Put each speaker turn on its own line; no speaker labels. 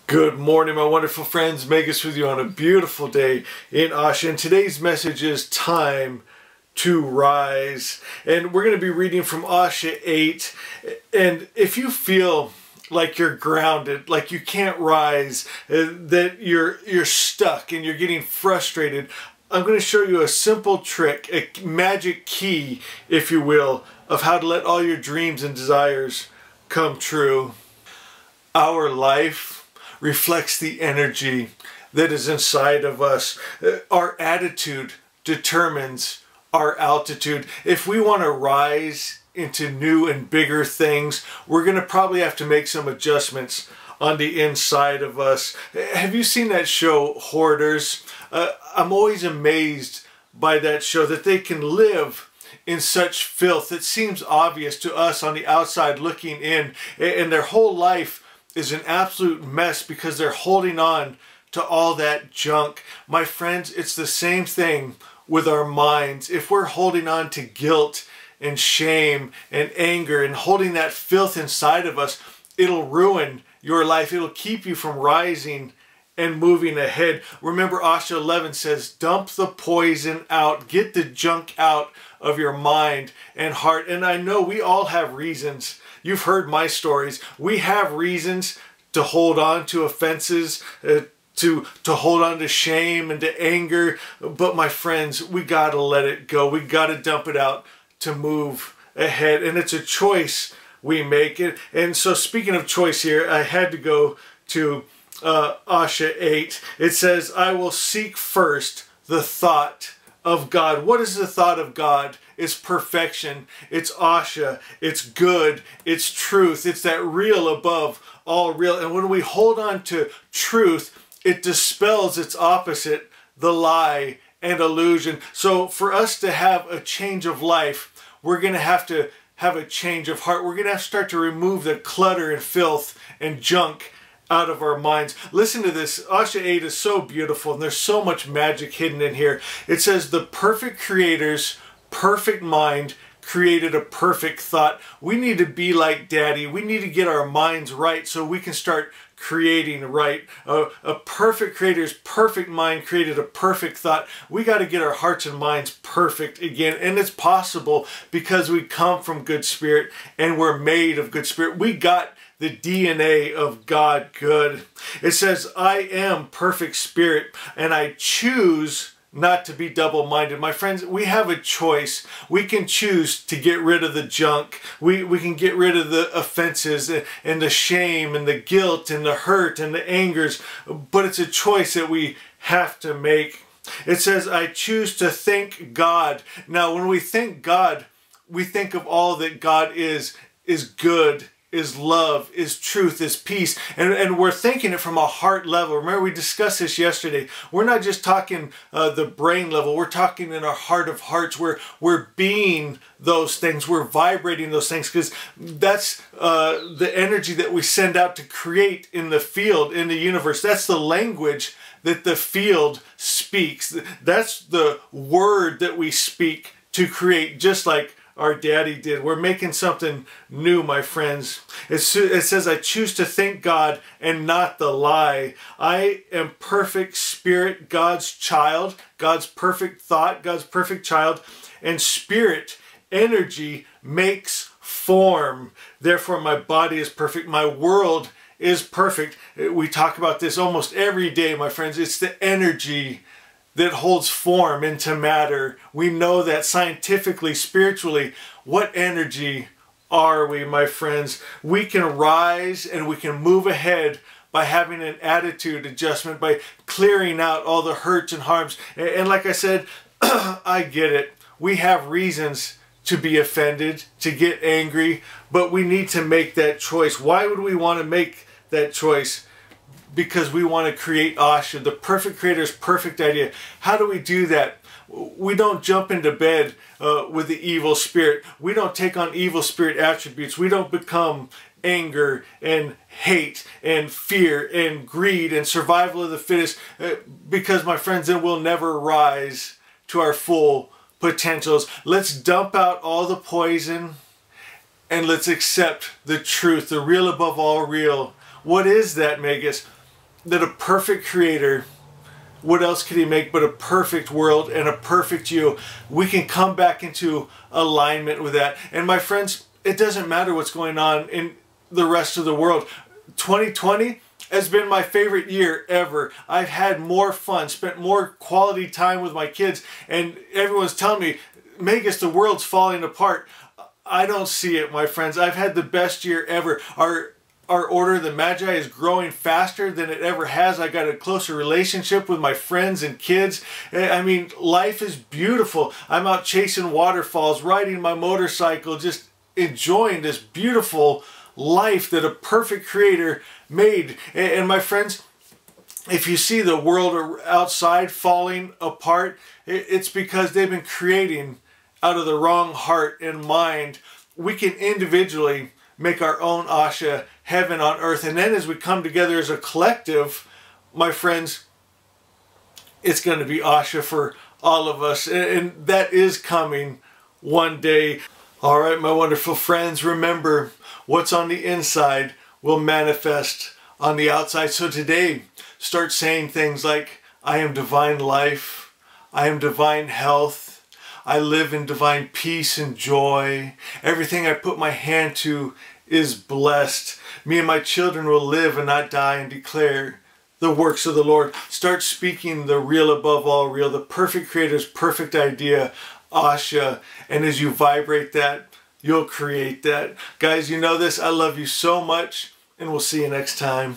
Good morning, my wonderful friends. Megas with you on a beautiful day in Asha. And today's message is time to rise. And we're going to be reading from Asha 8. And if you feel like you're grounded, like you can't rise, that you're stuck and you're getting frustrated, I'm going to show you a simple trick, a magic key, if you will, of how to let all your dreams and desires come true. Our life reflects the energy that is inside of us. Our attitude determines our altitude. If we want to rise into new and bigger things, we're going to probably have to make some adjustments on the inside of us. Have you seen that show, Hoarders? I'm always amazed by that show, that they can live in such filth. It seems obvious to us on the outside looking in, and their whole life is an absolute mess because they're holding on to all that junk. My friends, it's the same thing with our minds. If we're holding on to guilt and shame and anger and holding that filth inside of us, it'll ruin your life. It'll keep you from rising and moving ahead. Remember, Asha 11 says, dump the poison out. Get the junk out of your mind and heart. And I know we all have reasons. You've heard my stories. We have reasons to hold on to offenses, to hold on to shame and to anger. But my friends, we got to let it go. We got to dump it out to move ahead. And it's a choice we make it. And so speaking of choice here, I had to go to Asha 8. It says, I will seek first the thought of God. What is the thought of God? It's perfection. It's Asha. It's good. It's truth. It's that real above all real. And when we hold on to truth, it dispels its opposite, the lie and illusion. So for us to have a change of life, we're going to have a change of heart. We're going to have to start to remove the clutter and filth and junk out of our minds. Listen to this. Asha 8 is so beautiful, and there's so much magic hidden in here. It says, the perfect creator's perfect mind created a perfect thought. We need to be like Daddy. We need to get our minds right so we can start creating right. A perfect creator's perfect mind created a perfect thought. We got to get our hearts and minds perfect again. And it's possible because we come from good spirit and we're made of good spirit. We got the DNA of God good. It says, I am perfect spirit and I choose not to be double-minded. My friends, we have a choice. We can choose to get rid of the junk. We can get rid of the offenses and the shame and the guilt and the hurt and the angers, but it's a choice that we have to make. It says, I choose to thank God. Now, when we thank God, we think of all that God is good, is love, is truth, is peace. And we're thinking it from a heart level. Remember, we discussed this yesterday. We're not just talking the brain level. We're talking in our heart of hearts. We're being those things. We're vibrating those things because that's the energy that we send out to create in the field, in the universe. That's the language that the field speaks. That's the word that we speak to create, just like our Daddy did. We're making something new, my friends. It says, I choose to thank God and not the lie. I am perfect spirit, God's child, God's perfect thought, God's perfect child, and spirit energy makes form. Therefore, my body is perfect. My world is perfect. We talk about this almost every day, my friends. It's the energy that holds form into matter. We know that scientifically, spiritually. What energy are we, my friends? We can rise and we can move ahead by having an attitude adjustment, by clearing out all the hurts and harms. And like I said, I get it. We have reasons to be offended, to get angry, but we need to make that choice. Why would we want to make that choice? Because we want to create Asha, the perfect creator's perfect idea. How do we do that? We don't jump into bed with the evil spirit. We don't take on evil spirit attributes. We don't become anger and hate and fear and greed and survival of the fittest, because, my friends, then we'll never rise to our full potentials. Let's dump out all the poison and let's accept the truth, the real above all real. What is that, Megas? that a perfect creator, what else could he make but a perfect world and a perfect you? We can come back into alignment with that. And my friends, it doesn't matter what's going on in the rest of the world. 2020 has been my favorite year ever. I've had more fun, spent more quality time with my kids, and everyone's telling me, Magus, the world's falling apart. I don't see it, my friends. I've had the best year ever. Our Order of the Magi is growing faster than it ever has. I got a closer relationship with my friends and kids. I mean, life is beautiful. I'm out chasing waterfalls, riding my motorcycle, just enjoying this beautiful life that a perfect creator made. And my friends, if you see the world outside falling apart, it's because they've been creating out of the wrong heart and mind. We can individually make our own Asha, heaven on earth. And then as we come together as a collective, my friends, it's going to be Asha for all of us. And that is coming one day. All right, my wonderful friends, remember, what's on the inside will manifest on the outside. So today, start saying things like, I am divine life. I am divine health. I live in divine peace and joy. Everything I put my hand to is blessed. Me and my children will live and not die and declare the works of the Lord. Start speaking the real above all real, the perfect creator's perfect idea, Asha. And as you vibrate that, you'll create that. Guys, you know this. I love you so much, and we'll see you next time.